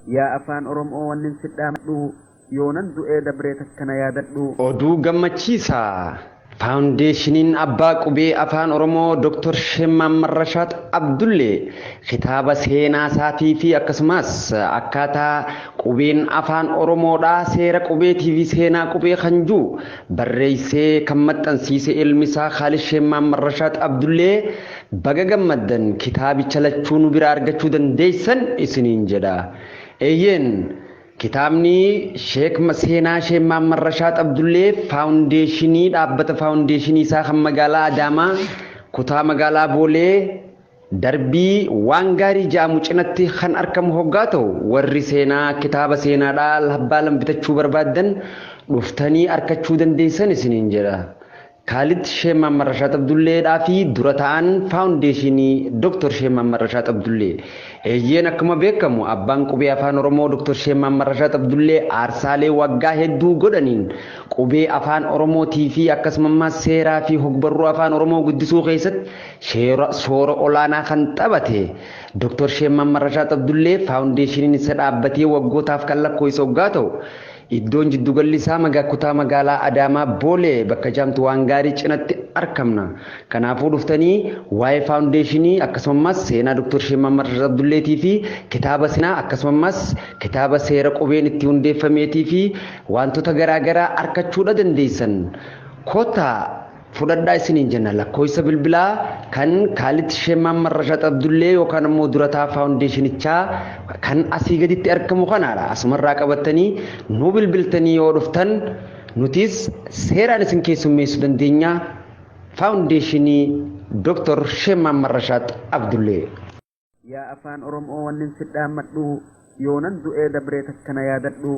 yaa afaan oromoo wannin sidhaamdhu yoonan du'ee dabree takkana yaadadhu. Oduu gammachiisaa faawundeeshiniin abbaa qubee afaan oromoo Dr. Shemman Marrashaat Abdullee kitaaba seenaa isaatii fi akkasumas akkaataa qubeen afaan oromoodhaa seera qubeetii fi seenaa qubee kan jiru barreessee kan maxxansiise ilmisaa Khaalid Shemman Marrashaat Abdullee baga gammaddan kitaabicha lachuu nu bira argachuu dandeessan isiniin jedha. Eeyyeen kitaabni Sheek Seenaa Shemman Marrashaat Abdullee faawundeeshinii dhaabbata faawundeeshinii isaa kan magaalaa Adaamaa kutaa magaalaa Boolee darbii waan gaarii jedhamu cinatti kan argamu hoggaa ta'u warri seenaa kitaaba seenaadhaa labbaalan bitachuu barbaadan dhuftanii argachuu dandeessan isiniin jedha. Khaalid Shemman Marrashaat Abdullee fi dura ta'an faawundeeshinii Dr. Shemman Marrashaat Abdullee. Eeyyeen akkuma beekamu abbaan qubee afaan oromoo Dr. Shemman Marrashaat Abdullee aarsaalee waggaa hedduu godhaniin qubee afaan oromootii fi akkasumas seeraa fi hogbarruu afaan oromoo guddisuu keessatti shoora olaanaa kan taphate Dr. Shemman Marrashaat Abdullee faawundeeshiniin isa dhaabbatee waggootaaf kan lakkoofse hoggaa ta'u iddoon jiddugalli isaa kutaa magaalaa Adaamaa Boolee bakka jaamtu waan gaarii cinatti argamna. Kanaafuu dhuftanii waa'ee faawundeeshinii akkasumas seenaa Dr. Shemman Marrashaat Abdulleetii fi kitaaba seenaa akkasumas kitaaba seera qubeen itti hundeeffameetii fi wantoota garaagaraa argachuu dandeessan. Kottaa fudhadhaa isiniin jenna lakkoofsa bilbilaa kan Khaalid Shemman Marrashaat Abdullee yookaan immoo durataa faawundeeshinichaa kan asii gaditti argamu kanaadha. Asumarraa qabattanii nu bilbiltanii yoo dhuftan nutis seeraan isin keessummeessuu dandeenya. Faawundeeshinii Dr. Shemman Marrashaat Abdullee. Yaa afaan oromoo wannin sidhaamadhu yoonan du'ee dabree takkana yaadadhu.